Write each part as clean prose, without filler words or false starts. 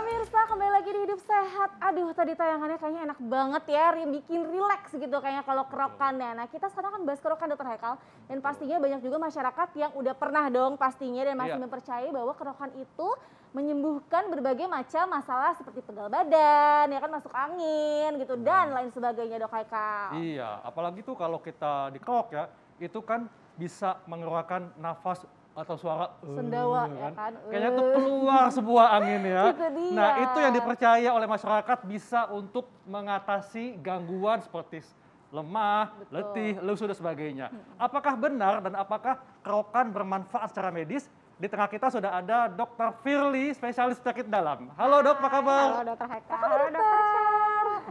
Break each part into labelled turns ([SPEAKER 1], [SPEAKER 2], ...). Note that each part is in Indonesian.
[SPEAKER 1] Pemirsa, kembali lagi di Hidup Sehat. Aduh, tadi tayangannya kayaknya enak banget ya, bikin rileks gitu kayaknya kalau kerokan ya. Nah, kita sekarang kan bahas kerokan Dokter Haikal. Dan pastinya banyak juga masyarakat yang udah pernah dong pastinya dan masih mempercayai bahwa kerokan itu menyembuhkan berbagai macam masalah seperti pegal badan, ya kan masuk angin gitu, dan lain sebagainya Dok Haikal.
[SPEAKER 2] Iya, apalagi tuh kalau kita dikerok ya, itu kan bisa mengeluarkan nafas atau suara
[SPEAKER 1] Sendawa ya kan.
[SPEAKER 2] Kayaknya tuh keluar sebuah angin ya.
[SPEAKER 1] Itu dia.
[SPEAKER 2] Nah, itu yang dipercaya oleh masyarakat bisa untuk mengatasi gangguan seperti lemah, letih, lesu dan sebagainya. Apakah benar dan apakah kerokan bermanfaat secara medis? Di tengah kita sudah ada Dr. Firly, spesialis penyakit dalam. Halo Dok, apa kabar?
[SPEAKER 3] Halo Dokter Haikal. Halo Dokter.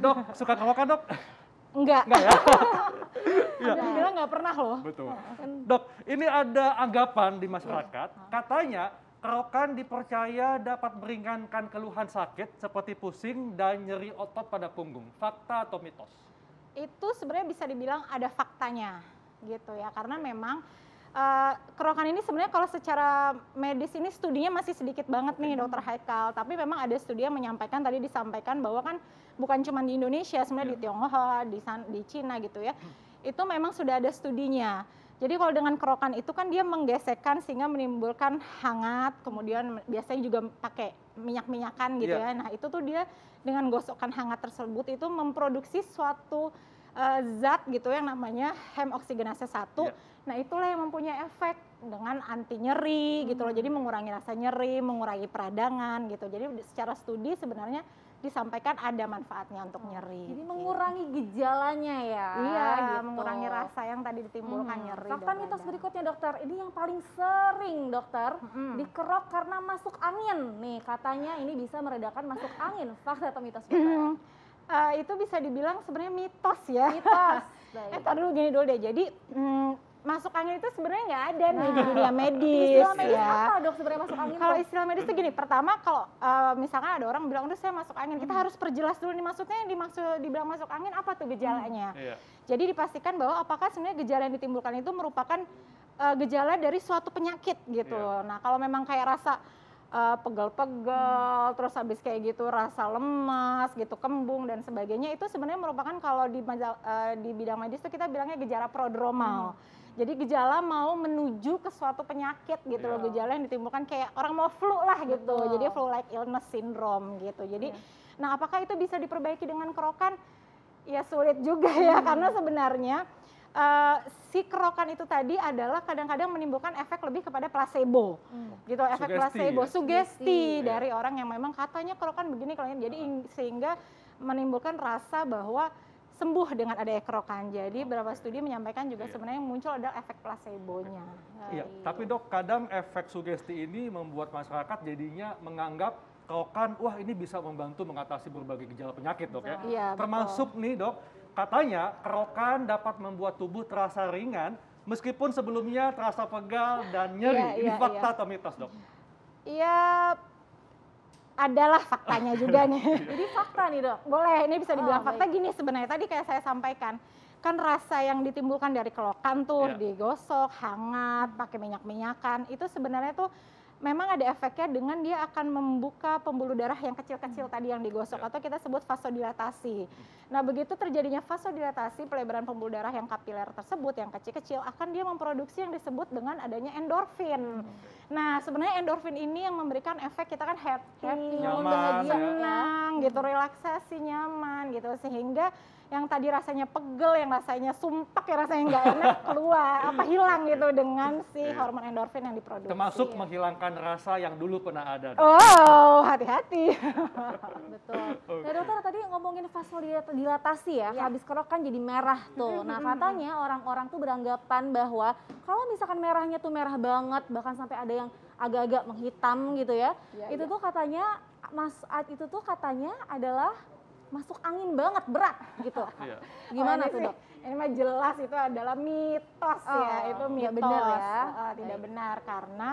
[SPEAKER 2] Dok, suka kerokan Dok?
[SPEAKER 3] Enggak.
[SPEAKER 2] Enggak ya?
[SPEAKER 3] Iya. Bilang nggak pernah loh.
[SPEAKER 2] Betul. Dok, ini ada anggapan di masyarakat, katanya kerokan dipercaya dapat meringankan keluhan sakit seperti pusing dan nyeri otot pada punggung. Fakta atau mitos?
[SPEAKER 3] Itu sebenarnya bisa dibilang ada faktanya gitu ya, karena memang kerokan ini sebenarnya kalau secara medis ini studinya masih sedikit banget nih Dokter Haikal, tapi memang ada studi yang menyampaikan, tadi disampaikan bahwa kan bukan cuma di Indonesia, sebenarnya di Tiongkok, di Cina gitu ya, itu memang sudah ada studinya. Jadi kalau dengan kerokan itu kan dia menggesekkan sehingga menimbulkan hangat, kemudian biasanya juga pakai minyak-minyakan gitu ya. Nah itu tuh dia dengan gosokkan hangat tersebut itu memproduksi suatu zat gitu yang namanya hemoksigenase 1. Nah itulah yang mempunyai efek dengan anti nyeri gitu loh. Jadi mengurangi rasa nyeri, mengurangi peradangan gitu. Jadi secara studi sebenarnya disampaikan ada manfaatnya untuk nyeri.
[SPEAKER 1] Jadi mengurangi gejalanya ya.
[SPEAKER 3] Iya,
[SPEAKER 1] gitu.
[SPEAKER 3] mengurangi rasa yang tadi ditimbulkan nyeri.
[SPEAKER 1] Fakta mitos berikutnya Dokter, ini yang paling sering Dokter dikerok karena masuk angin. Nih katanya ini bisa meredakan masuk angin. Fakta atau mitos Dokter?
[SPEAKER 3] Itu bisa dibilang sebenarnya mitos ya.
[SPEAKER 1] Mitos.
[SPEAKER 3] Tar dulu gini dulu deh. Jadi masuk angin itu sebenarnya nggak ada nih di dunia medis.
[SPEAKER 1] Istilah medis
[SPEAKER 3] ya.
[SPEAKER 1] apa Dok sebenarnya masuk angin?
[SPEAKER 3] Kalau istilah medis itu gini, pertama kalau misalkan ada orang bilang, udah saya masuk angin, kita harus perjelas dulu nih maksudnya yang dibilang masuk angin apa tuh gejalanya. Jadi dipastikan bahwa apakah sebenarnya gejala yang ditimbulkan itu merupakan gejala dari suatu penyakit gitu. Nah kalau memang kayak rasa pegal-pegal, terus habis kayak gitu rasa lemas gitu, kembung dan sebagainya, itu sebenarnya merupakan kalau di bidang medis itu kita bilangnya gejala prodromal. Jadi gejala mau menuju ke suatu penyakit gitu loh, gejala yang ditimbulkan kayak orang mau flu lah gitu. Jadi flu like illness syndrome gitu. Jadi nah apakah itu bisa diperbaiki dengan kerokan? Ya sulit juga ya, karena sebenarnya si kerokan itu tadi adalah kadang-kadang menimbulkan efek lebih kepada placebo, gitu, efek placebo, sugesti dari orang yang memang katanya kerokan begini, kalau ini, jadi sehingga menimbulkan rasa bahwa sembuh dengan adanya kerokan. Jadi beberapa studi menyampaikan juga sebenarnya yang muncul adalah efek placebonya.
[SPEAKER 2] Iya, tapi Dok, kadang efek sugesti ini membuat masyarakat jadinya menganggap kerokan, wah ini bisa membantu mengatasi berbagai gejala penyakit Dok ya.
[SPEAKER 3] Iya,
[SPEAKER 2] termasuk nih Dok, katanya kerokan dapat membuat tubuh terasa ringan meskipun sebelumnya terasa pegal dan nyeri. Ini fakta atau mitos Dok?
[SPEAKER 3] Iya, adalah faktanya juga nih.
[SPEAKER 1] Jadi fakta nih Dok?
[SPEAKER 3] Boleh, ini bisa dibilang fakta gini sebenarnya. Tadi kayak saya sampaikan, kan rasa yang ditimbulkan dari kerokan tuh digosok, hangat, pakai minyak-minyakan, itu sebenarnya tuh memang ada efeknya dengan dia akan membuka pembuluh darah yang kecil-kecil tadi yang digosok atau kita sebut vasodilatasi. Nah begitu terjadinya vasodilatasi, pelebaran pembuluh darah yang kapiler tersebut yang kecil-kecil akan dia memproduksi yang disebut dengan adanya endorfin. Nah sebenarnya endorfin ini yang memberikan efek kita kan happy,
[SPEAKER 2] nyaman,
[SPEAKER 3] senang gitu, relaksasi, nyaman gitu, sehingga yang tadi rasanya pegel, yang rasanya sumpek, yang rasanya nggak enak keluar, hilang gitu dengan si hormon endorfin yang diproduksi.
[SPEAKER 2] Termasuk menghilangkan rasa yang dulu pernah ada.
[SPEAKER 3] Oh, hati-hati.
[SPEAKER 1] Betul. Nah Dokter tadi ngomongin vasodilatasi ya, habis kerokan jadi merah tuh. Nah katanya orang-orang tuh beranggapan bahwa kalau misalkan merahnya tuh merah banget, bahkan sampai ada yang agak-agak menghitam gitu ya, itu tuh katanya itu tuh katanya adalah masuk angin banget, berat gitu. Gimana tuh Dok?
[SPEAKER 3] Ini mah jelas itu adalah mitos ya, itu mitos.
[SPEAKER 1] Benar ya?
[SPEAKER 3] Tidak benar, karena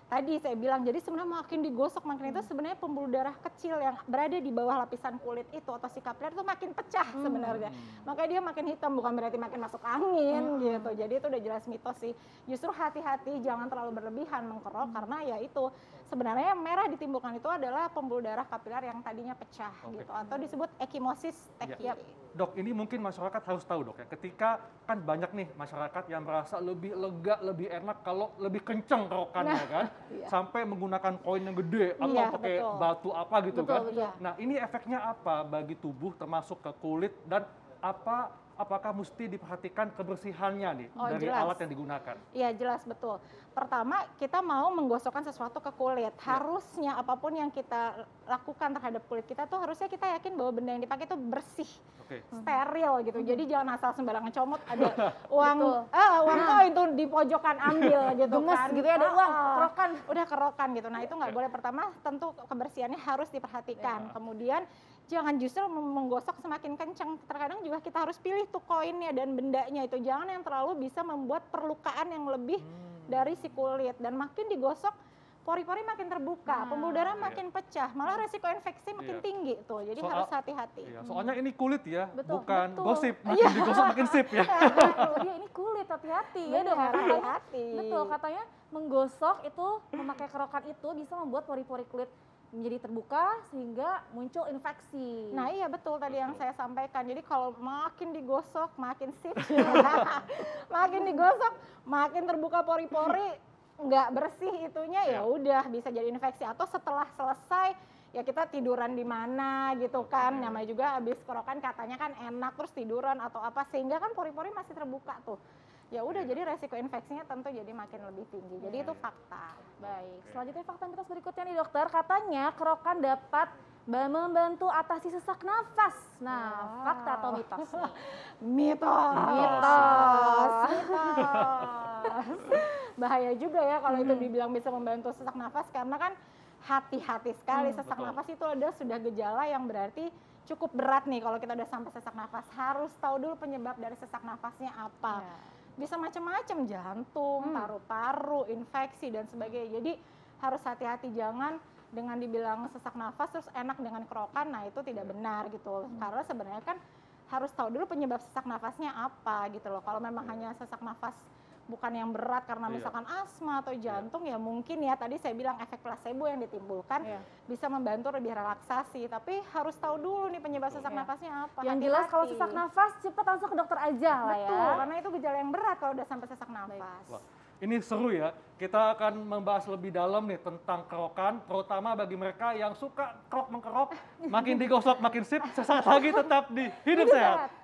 [SPEAKER 3] tadi saya bilang, jadi sebenarnya makin digosok makin itu sebenarnya pembuluh darah kecil yang berada di bawah lapisan kulit itu atau si kapiler itu makin pecah sebenarnya. Makanya dia makin hitam, bukan berarti makin masuk angin gitu. Jadi itu udah jelas mitos sih. Justru hati-hati, jangan terlalu berlebihan mengkerok karena ya itu sebenarnya yang merah ditimbulkan itu adalah pembuluh darah kapiler yang tadinya pecah
[SPEAKER 2] Oke.
[SPEAKER 3] gitu, atau disebut ekimosis teki.
[SPEAKER 2] Dok, ini mungkin masyarakat harus tahu dok ya, ketika kan banyak nih masyarakat yang merasa lebih lega, lebih enak kalau lebih kenceng kerokannya kan, sampai menggunakan koin yang gede atau
[SPEAKER 3] Iya,
[SPEAKER 2] pakai
[SPEAKER 3] betul.
[SPEAKER 2] batu apa gitu
[SPEAKER 1] Betul,
[SPEAKER 2] kan.
[SPEAKER 1] betul.
[SPEAKER 2] Nah ini efeknya apa bagi tubuh termasuk ke kulit dan apakah mesti diperhatikan kebersihannya nih
[SPEAKER 3] Oh,
[SPEAKER 2] dari
[SPEAKER 3] jelas.
[SPEAKER 2] alat yang digunakan?
[SPEAKER 3] Iya jelas betul. Pertama kita mau menggosokkan sesuatu ke kulit. Harusnya apapun yang kita lakukan terhadap kulit kita tuh harusnya kita yakin bahwa benda yang dipakai itu bersih,
[SPEAKER 2] Oke.
[SPEAKER 3] steril gitu. Jadi jangan asal sembarangan comot ada uang
[SPEAKER 1] Betul.
[SPEAKER 3] uang koin tuh di pojokan ambil gitu
[SPEAKER 1] Gemes
[SPEAKER 3] kan.
[SPEAKER 1] gitu ya, ada uang, kerokan.
[SPEAKER 3] Udah kerokan gitu. Nah itu nggak boleh. Pertama tentu kebersihannya harus diperhatikan. Kemudian jangan justru menggosok semakin kencang. Terkadang juga kita harus pilih tuh koinnya dan bendanya itu. Jangan yang terlalu bisa membuat perlukaan yang lebih dari si kulit. Dan makin digosok, pori-pori makin terbuka, pembuluh darah makin pecah. Malah resiko infeksi makin tinggi tuh. Jadi harus hati-hati.
[SPEAKER 2] Iya, soalnya ini kulit ya,
[SPEAKER 1] Betul,
[SPEAKER 2] bukan
[SPEAKER 1] betul.
[SPEAKER 2] gosip. Makin digosok makin sip ya.
[SPEAKER 1] Nah, dia ini kulit, hati-hati ya dok.
[SPEAKER 3] Benar,
[SPEAKER 1] Katanya-
[SPEAKER 3] hati-hati.
[SPEAKER 1] Betul, katanya menggosok itu, memakai kerokan itu bisa membuat pori-pori kulit menjadi terbuka sehingga muncul infeksi.
[SPEAKER 3] Nah iya betul tadi yang saya sampaikan. Jadi kalau makin digosok makin sip, makin digosok makin terbuka pori-pori, nggak bersih itunya ya udah bisa jadi infeksi. Atau setelah selesai ya kita tiduran di mana gitu kan. Namanya juga habis kerokan katanya kan enak terus tiduran atau apa sehingga kan pori-pori masih terbuka tuh. Ya udah jadi resiko infeksinya tentu jadi makin lebih tinggi. Jadi itu fakta.
[SPEAKER 1] Baik, selanjutnya fakta mitos berikutnya nih dokter. Katanya kerokan dapat membantu atasi sesak nafas. Nah, fakta atau mitos nih?
[SPEAKER 3] Mitos.
[SPEAKER 1] Mitos.
[SPEAKER 3] Bahaya juga ya kalau itu dibilang bisa membantu sesak nafas karena kan hati-hati sekali sesak
[SPEAKER 2] betul.
[SPEAKER 3] nafas itu ada sudah gejala yang berarti cukup berat nih kalau kita udah sampai sesak nafas. Harus tahu dulu penyebab dari sesak nafasnya apa. Bisa macam-macam, jantung, paru-paru, infeksi dan sebagainya. Jadi harus hati-hati, jangan dengan dibilang sesak nafas terus enak dengan kerokan. Nah itu tidak benar gitu. Karena sebenarnya kan harus tahu dulu penyebab sesak nafasnya apa gitu loh. Kalau memang hanya sesak nafas bukan yang berat karena misalkan asma atau jantung ya mungkin ya tadi saya bilang efek placebo yang ditimbulkan bisa membantu lebih relaksasi. Tapi harus tahu dulu nih penyebab sesak nafasnya apa.
[SPEAKER 1] Yang jelas kalau
[SPEAKER 3] Hati-hati.
[SPEAKER 1] sesak nafas cepat langsung ke dokter aja lah ya.
[SPEAKER 3] Betul, karena itu gejala yang berat kalau udah sampai sesak nafas.
[SPEAKER 2] Wah, ini seru ya. Kita akan membahas lebih dalam nih tentang kerokan, terutama bagi mereka yang suka kerok-mengkerok, makin digosok makin sip, sesaat lagi tetap di Hidup Sehat.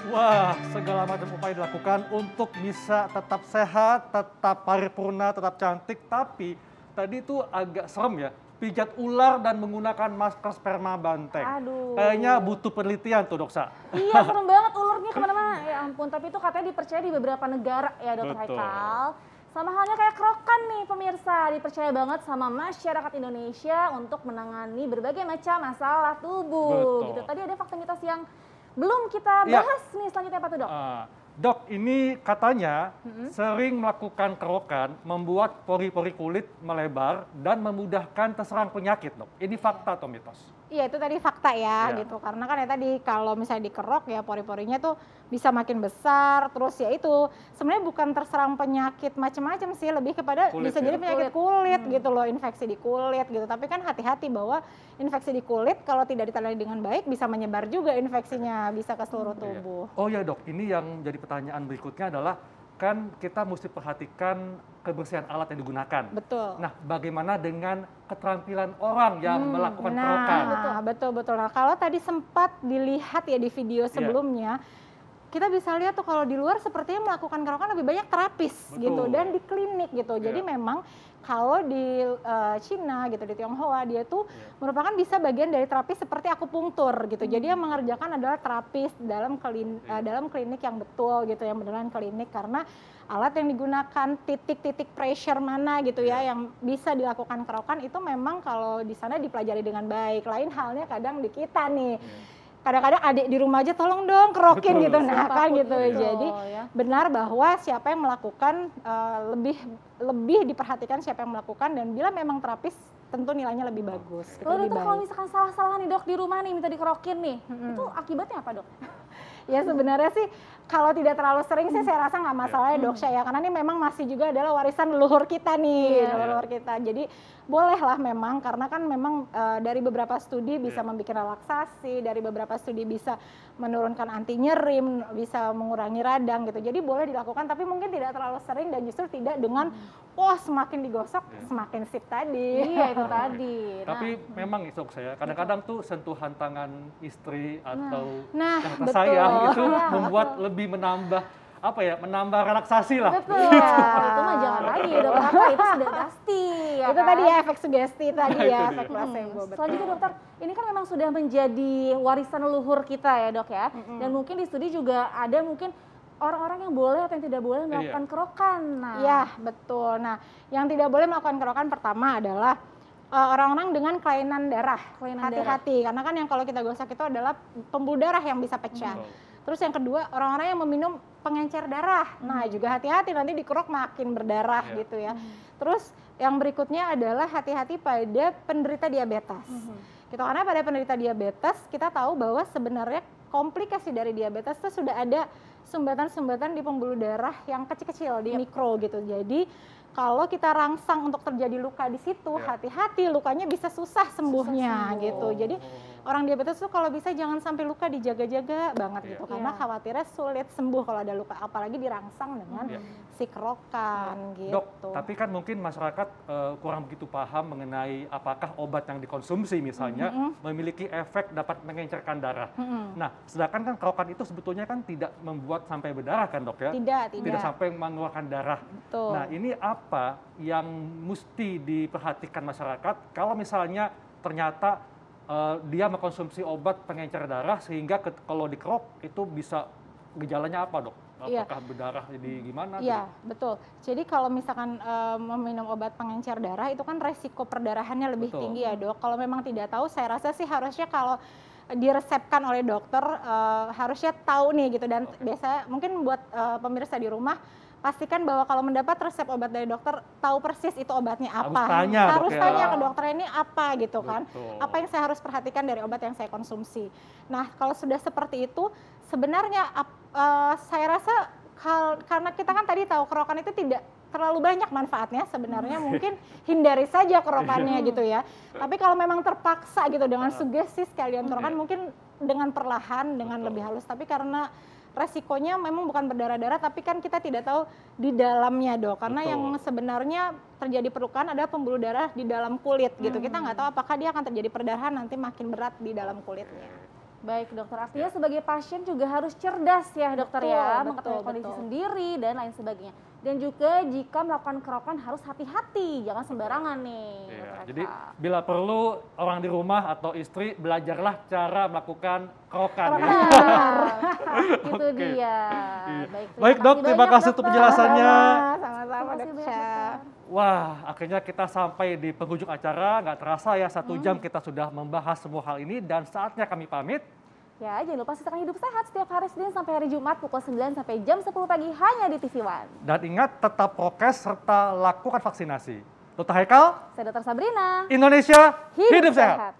[SPEAKER 2] Wah, segala macam upaya dilakukan untuk bisa tetap sehat, tetap paripurna, tetap cantik. Tapi tadi itu agak serem ya, pijat ular dan menggunakan masker sperma banteng.
[SPEAKER 1] Aduh.
[SPEAKER 2] Kayaknya butuh penelitian tuh Doksa.
[SPEAKER 1] Iya, serem banget ularnya kemana-mana. Ya ampun, tapi itu katanya dipercaya di beberapa negara ya dokter
[SPEAKER 2] Betul.
[SPEAKER 1] Haikal. Sama halnya kayak kerokan nih pemirsa, dipercaya banget sama masyarakat Indonesia untuk menangani berbagai macam masalah tubuh.
[SPEAKER 2] Betul.
[SPEAKER 1] Gitu. Tadi ada fakta mitos yang belum kita bahas nih, selanjutnya apa tuh dok?
[SPEAKER 2] Dok, ini katanya sering melakukan kerokan membuat pori-pori kulit melebar dan memudahkan terserang penyakit, dok. Ini fakta atau mitos?
[SPEAKER 3] Iya itu tadi fakta ya gitu karena kan ya tadi kalau misalnya dikerok ya pori-porinya tuh bisa makin besar terus ya itu sebenarnya bukan terserang penyakit macam-macam sih lebih kepada
[SPEAKER 2] Kulit
[SPEAKER 3] bisa
[SPEAKER 2] ya?
[SPEAKER 3] jadi penyakit kulit gitu loh infeksi di kulit gitu tapi kan hati-hati bahwa infeksi di kulit kalau tidak ditangani dengan baik bisa menyebar juga infeksinya bisa ke seluruh tubuh.
[SPEAKER 2] Oh ya dok, ini yang jadi pertanyaan berikutnya adalah kan kita mesti perhatikan kebersihan alat yang digunakan.
[SPEAKER 3] Betul.
[SPEAKER 2] Nah, bagaimana dengan keterampilan orang yang melakukan kerokan?
[SPEAKER 3] Betul. Nah, kalau tadi sempat dilihat ya di video sebelumnya, kita bisa lihat tuh kalau di luar sepertinya melakukan kerokan lebih banyak terapis gitu dan di klinik gitu. Jadi memang kalau di Cina gitu di Tionghoa dia tuh merupakan bisa bagian dari terapis seperti akupunktur gitu. Jadi yang mengerjakan adalah terapis dalam klinik yang betul gitu yang beneran klinik karena alat yang digunakan titik-titik pressure mana gitu ya yang bisa dilakukan kerokan itu memang kalau di sana dipelajari dengan baik. Lain halnya kadang di kita nih. Kadang-kadang adik di rumah aja tolong dong kerokin
[SPEAKER 2] Betul,
[SPEAKER 3] gitu nah kan gitu. Jadi benar bahwa siapa yang melakukan lebih diperhatikan siapa yang melakukan dan bila memang terapis tentu nilainya lebih bagus.
[SPEAKER 1] Kalau dokter kalau misalkan salah-salah nih dok di rumah nih minta dikerokin nih, itu akibatnya apa dok?
[SPEAKER 3] Ya sebenarnya sih kalau tidak terlalu sering sih saya rasa nggak masalah ya dok Syah ya, karena ini memang masih juga adalah warisan leluhur kita nih, leluhur kita. Jadi bolehlah memang, karena kan memang dari beberapa studi bisa membuat relaksasi, dari beberapa studi bisa menurunkan anti nyeri, bisa mengurangi radang gitu. Jadi boleh dilakukan, tapi mungkin tidak terlalu sering dan justru tidak dengan wah semakin digosok semakin sip tadi.
[SPEAKER 1] Iya itu tadi.
[SPEAKER 2] Tapi memang itu saya kadang-kadang tuh sentuhan tangan istri atau
[SPEAKER 3] Nah,
[SPEAKER 2] yang
[SPEAKER 3] betul.
[SPEAKER 2] tersayang itu membuat lebih menambah apa ya, menambah relaksasi lah.
[SPEAKER 1] Betul. Itu mah jangan lagi dokter Aka, itu sudah pasti. Ya
[SPEAKER 3] Itu
[SPEAKER 1] kan?
[SPEAKER 3] tadi ya efek sugesti tadi
[SPEAKER 2] Nah,
[SPEAKER 3] ya,
[SPEAKER 2] itu
[SPEAKER 3] efek
[SPEAKER 2] dia.
[SPEAKER 3] placebo. betul.
[SPEAKER 1] Selanjutnya dokter, ini kan memang sudah menjadi warisan leluhur kita ya dok ya. Dan mungkin di studi juga ada mungkin orang-orang yang boleh atau yang tidak boleh melakukan kerokan. Nah,
[SPEAKER 3] Iya, betul. Nah, yang tidak boleh melakukan kerokan pertama adalah orang-orang dengan kelainan darah.
[SPEAKER 1] Kelainan
[SPEAKER 3] Hati-hati, karena kan yang kalau kita gosok itu adalah pembuluh darah yang bisa pecah. Terus yang kedua, orang-orang yang meminum pengencer darah. Nah, juga hati-hati nanti dikerok makin berdarah gitu ya. Terus yang berikutnya adalah hati-hati pada penderita diabetes. Gitu, karena pada penderita diabetes kita tahu bahwa sebenarnya komplikasi dari diabetes itu sudah ada sumbatan-sumbatan di pembuluh darah yang kecil-kecil di mikro gitu. Jadi kalau kita rangsang untuk terjadi luka di situ, hati-hati lukanya bisa susah sembuhnya gitu. Jadi orang diabetes tuh kalau bisa jangan sampai luka dijaga-jaga banget gitu, karena khawatirnya sulit sembuh kalau ada luka, apalagi dirangsang dengan si kerokan gitu.
[SPEAKER 2] Dok, tapi kan mungkin masyarakat kurang begitu paham mengenai apakah obat yang dikonsumsi misalnya memiliki efek dapat mengencerkan darah. Nah, sedangkan kan kerokan itu sebetulnya kan tidak membuat sampai berdarah kan dok ya? Tidak sampai mengeluarkan darah.
[SPEAKER 3] Betul.
[SPEAKER 2] Nah, ini apa yang mesti diperhatikan masyarakat kalau misalnya ternyata dia mengkonsumsi obat pengencer darah sehingga kalau dikerok itu bisa gejalanya apa dok? Apakah berdarah jadi gimana?
[SPEAKER 3] Iya, betul. Jadi kalau misalkan meminum obat pengencer darah itu kan resiko perdarahannya lebih tinggi ya dok. Kalau memang tidak tahu, saya rasa sih harusnya kalau diresepkan oleh dokter harusnya tahu nih gitu. Dan biasa mungkin buat pemirsa di rumah, pastikan bahwa kalau mendapat resep obat dari dokter, tahu persis itu obatnya apa. Harus tanya ke dokter ini apa gitu kan. Apa yang saya harus perhatikan dari obat yang saya konsumsi. Nah, kalau sudah seperti itu, sebenarnya saya rasa karena kita kan tadi tahu kerokan itu tidak terlalu banyak manfaatnya, sebenarnya mungkin hindari saja kerokannya gitu ya. Tapi kalau memang terpaksa gitu dengan sugesti sekalian kerokan, mungkin dengan perlahan, dengan lebih halus. Tapi karena resikonya memang bukan berdarah-darah, tapi kan kita tidak tahu di dalamnya dok, karena yang sebenarnya terjadi perlukan adalah pembuluh darah di dalam kulit gitu. Kita nggak tahu apakah dia akan terjadi perdarahan nanti makin berat di dalam kulitnya.
[SPEAKER 1] Baik dokter, artinya sebagai pasien juga harus cerdas ya dokter ya, mengetahui kondisi sendiri dan lain sebagainya. Dan juga jika melakukan kerokan harus hati-hati, jangan sembarangan nih.
[SPEAKER 2] Jadi bila perlu orang di rumah atau istri belajarlah cara melakukan kerokan.
[SPEAKER 1] Itu dia.
[SPEAKER 2] Baik dok, terima kasih untuk penjelasannya.
[SPEAKER 3] Sama-sama dok Syah.
[SPEAKER 2] Wah, akhirnya kita sampai di penghujung acara. Nggak terasa ya 1 jam kita sudah membahas semua hal ini dan saatnya kami pamit.
[SPEAKER 1] Ya, jangan lupa Sisirkan Hidup Sehat setiap hari Senin sampai hari Jumat pukul 9 sampai jam 10 pagi hanya di TV One.
[SPEAKER 2] Dan ingat tetap prokes serta lakukan vaksinasi. Dr. Haikal,
[SPEAKER 1] Saya Dr. Sabrina.
[SPEAKER 2] Indonesia hidup sehat.